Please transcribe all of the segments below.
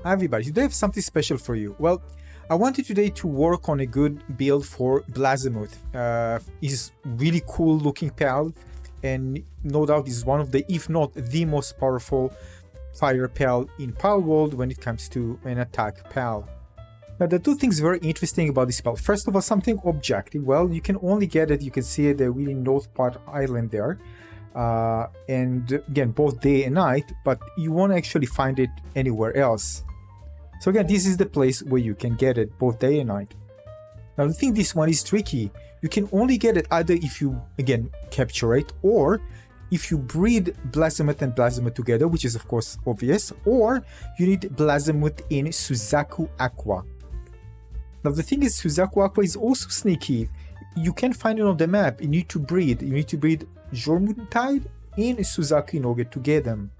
Everybody, today I have something special for you. Well, I wanted today to work on a good build for Blazamut. He's really cool looking pal, and no doubt is one of the, if not the most powerful fire pal in Palworld when it comes to an attack pal. Now, there are two things very interesting about this pal. First of all, something objective. Well, you can only get it, you can see the really north part island there. And again, both day and night, but you won't actually find it anywhere else. So again, this is the place where you can get it both day and night. Now the thing, this one is tricky. You can only get it either if you, again, capture it, or if you breed Blazamut and Blazamut together, which is of course obvious, or you need Blazamut in Suzaku Aqua. Now the thing is, Suzaku Aqua is also sneaky. You can find it on the map. You need to breed Jormuntide in Suzaku in order to get them.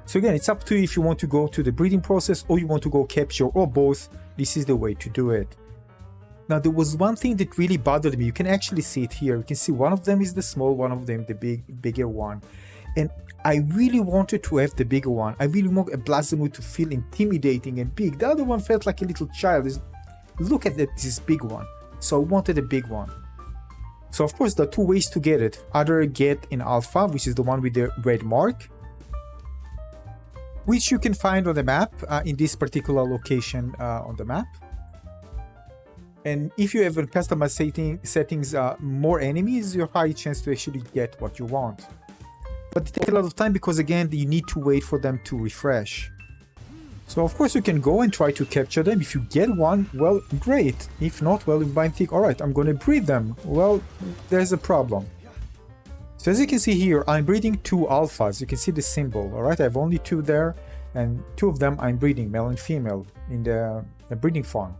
So again, it's up to you if you want to go to the breeding process or you want to go capture, or both. This is the way to do it. Now there was one thing that really bothered me. You can actually see it here. You can see one of them is the small, one of them the bigger one. And I really wanted to have the bigger one. I really want a Blazamut to feel intimidating and big. The other one felt like a little child. Look at this big one. So I wanted a big one. So of course there are two ways to get it. Either get an alpha, which is the one with the red mark, which you can find on the map in this particular location on the map. And if you have a customized settings more enemies, you have a high chance to actually get what you want. But it takes a lot of time because again, you need to wait for them to refresh. So of course you can go and try to capture them. If you get one, well, great. If not, well, you might think, all right, I'm going to breed them. Well, there's a problem. So as you can see here, I'm breeding two alphas. You can see the symbol, all right? I have only two there, and two of them I'm breeding, male and female, in the breeding farm.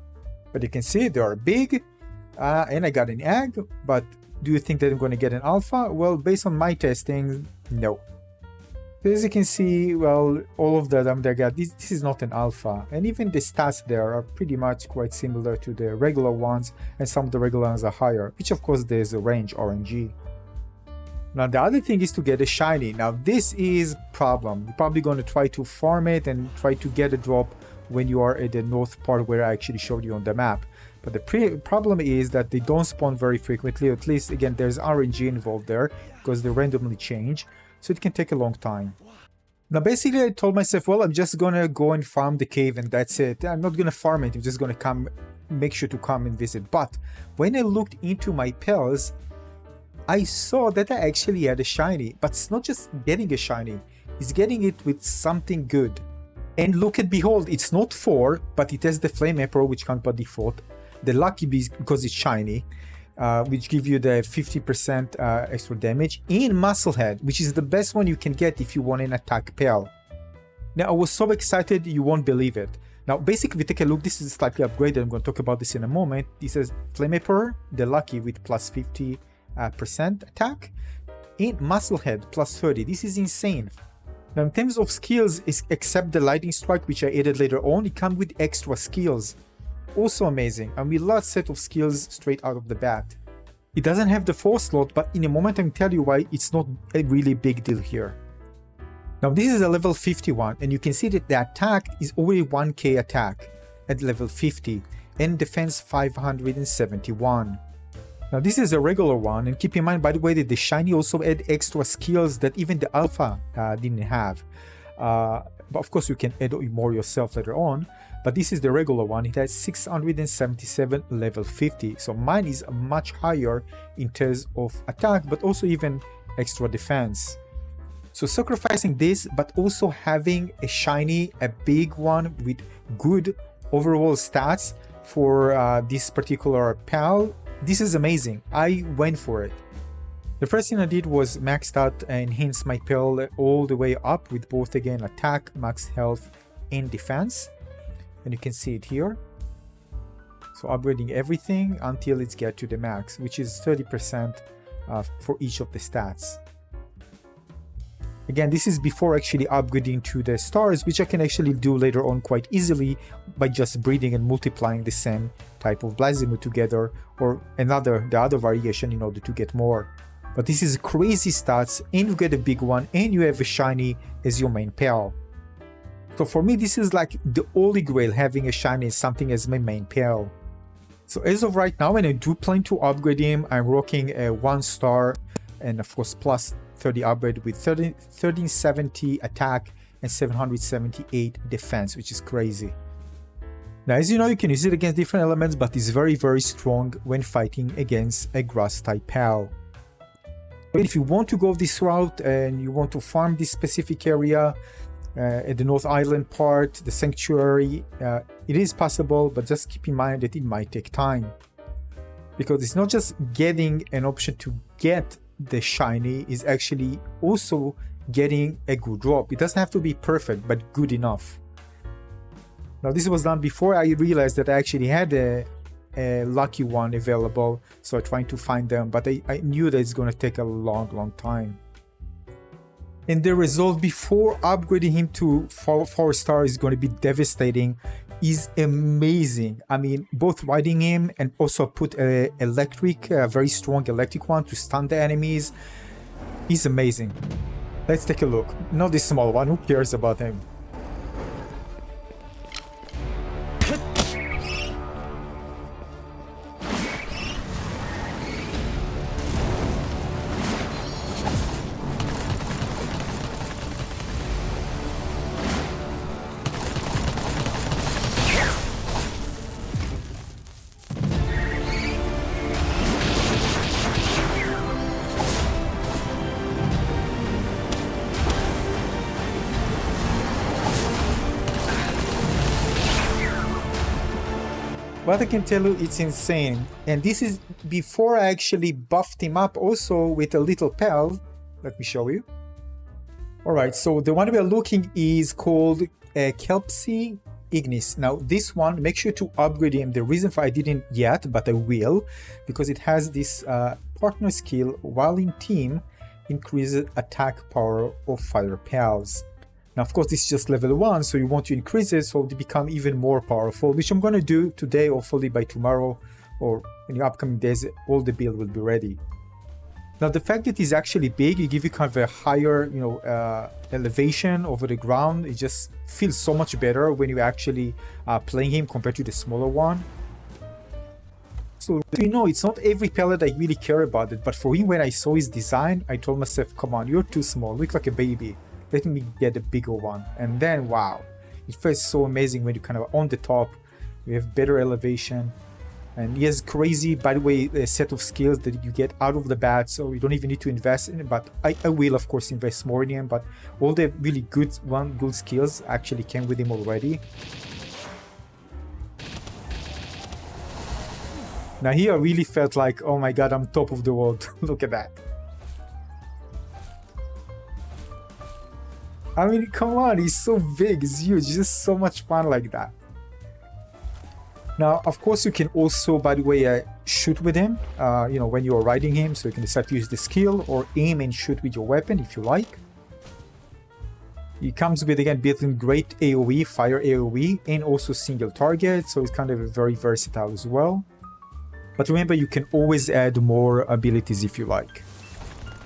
But you can see they are big, and I got an egg, but do you think that I'm going to get an alpha? Well, based on my testing, no. So as you can see, well, all of them they got, this is not an alpha, and even the stats there are pretty much quite similar to the regular ones, and some of the regular ones are higher, which of course there's a range RNG. Now the other thing is to get a shiny. Now this is problem. You're probably going to try to farm it and try to get a drop when you are at the north part where I actually showed you on the map. But the problem is that they don't spawn very frequently. At least again, there's RNG involved there because they randomly change. So it can take a long time. Now basically I told myself, well, I'm just gonna go and farm the cave and that's it. I'm not gonna farm it. I'm just gonna make sure to come and visit. But when I looked into my pals, I saw that I actually had a shiny, but it's not just getting a shiny, it's getting it with something good. And look at, behold, it's not 4, but it has the Flame Emperor, which comes by default, the Lucky Beast because it's shiny, which give you the 50% extra damage, in Musclehead, which is the best one you can get if you want an attack pal. Now I was so excited you won't believe it. Now basically, if you take a look, this is slightly upgraded, I'm going to talk about this in a moment. This is Flame Emperor, the Lucky with plus 50% attack, in Musclehead plus 30. This is insane. Now in terms of skills, except the Lightning Strike, which I added later on, it comes with extra skills. Also amazing, and we lost set of skills straight out of the bat. It doesn't have the 4 slot, but in a moment I can tell you why it's not a really big deal here. Now this is a level 51, and you can see that the attack is already 1k attack at level 50, and defense 571. Now this is a regular one, and keep in mind, by the way, that the shiny also add extra skills that even the alpha didn't have. But of course you can add more yourself later on, but this is the regular one. It has 677 level 50, so mine is much higher in terms of attack, but also even extra defense. So sacrificing this, but also having a shiny, a big one with good overall stats for this particular pal, this is amazing. I went for it. The first thing I did was maxed out and enhanced my pal all the way up with both again attack, max health, and defense. And you can see it here. So upgrading everything until it's get to the max, which is 30% for each of the stats. Again, this is before actually upgrading to the stars, which I can actually do later on quite easily by just breeding and multiplying the same type of Blazamut together, or the other variation in order to get more. But this is crazy stats, and you get a big one, and you have a shiny as your main pal. So for me, this is like the holy grail, having a shiny something as my main pal. So as of right now, and I do plan to upgrade him, I'm rocking a 1-star and of course plus 30 upgrade with 1370 attack and 778 defense, which is crazy. Now, as you know, you can use it against different elements, but it's very, very strong when fighting against a grass type pal. But if you want to go this route and you want to farm this specific area, at the North Island part, the sanctuary, it is possible, but just keep in mind that it might take time. Because it's not just getting an option to get the shiny, it's actually also getting a good drop. It doesn't have to be perfect, but good enough. Now this was done before I realized that I actually had a lucky one available, so I'm trying to find them, but I knew that it's going to take a long time. And the result before upgrading him to 4-star is going to be devastating. Is amazing. I mean, both riding him and also put a very strong electric one to stun the enemies is amazing. Let's take a look. Not this small one, who cares about him? But I can tell you it's insane. And this is before I actually buffed him up also with a little pal. Let me show you. Alright, so the one we are looking is called Kelpsy Ignis. Now this one, make sure to upgrade him. The reason for I didn't yet, but I will, because it has this partner skill while in team, increases attack power of fire pals. Now, of course, this is just level 1, so you want to increase it so they become even more powerful, which I'm going to do today, hopefully by tomorrow or in the upcoming days, all the build will be ready. Now, the fact that it's actually big, it gives you kind of a higher, elevation over the ground. It just feels so much better when you're actually playing him compared to the smaller one. So, it's not every pellet I really care about it, but for him, when I saw his design, I told myself, come on, you're too small, look like a baby. Let me get a bigger one. And then, wow, it feels so amazing when you kind of on the top, you have better elevation. And he has crazy, by the way, a set of skills that you get out of the bat, so you don't even need to invest in it. But I will, of course, invest more in him, but all the really good skills actually came with him already. Now here I really felt like, oh my god, I'm top of the world. Look at that. I mean, come on, he's so big, it's huge, it's just so much fun like that. Now, of course, you can also, by the way, shoot with him, when you're riding him, so you can decide to use the skill or aim and shoot with your weapon if you like. He comes with, again, built-in great AoE, fire AoE, and also single target, so it's kind of very versatile as well. But remember, you can always add more abilities if you like.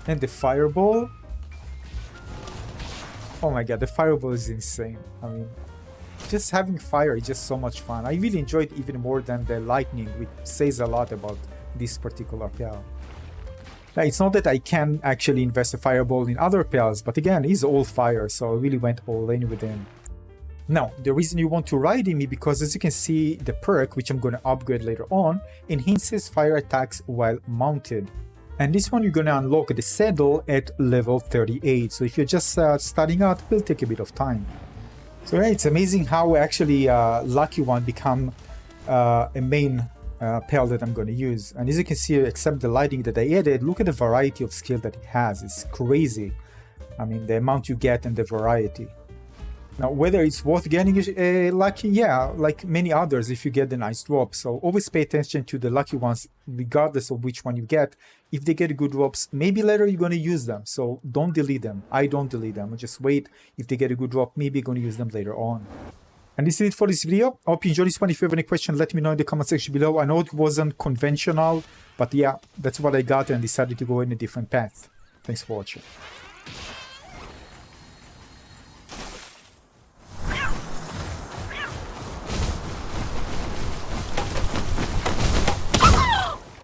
And the fireball. Oh my god, the fireball is insane. I mean, just having fire is just so much fun. I really enjoyed it even more than the lightning, which says a lot about this particular pal. Now, it's not that I can actually invest a fireball in other pals, but again, he's all fire, so I really went all in with him. Now, the reason you want to ride him is because, as you can see, the perk, which I'm going to upgrade later on, enhances fire attacks while mounted. And this one you're going to unlock the saddle at level 38. So if you're just starting out, it will take a bit of time. So yeah, it's amazing how actually Lucky One become a main pal that I'm going to use. And as you can see, except the lighting that I added, look at the variety of skill that it has. It's crazy. I mean, the amount you get and the variety. Now, whether it's worth getting lucky, yeah, like many others if you get the nice drops. So always pay attention to the lucky ones, regardless of which one you get. If they get good drops, maybe later you're going to use them. So don't delete them. I don't delete them. Just wait. If they get a good drop, maybe you're going to use them later on. And this is it for this video. I hope you enjoyed this one. If you have any questions, let me know in the comment section below. I know it wasn't conventional, but yeah, that's what I got and decided to go in a different path. Thanks for watching.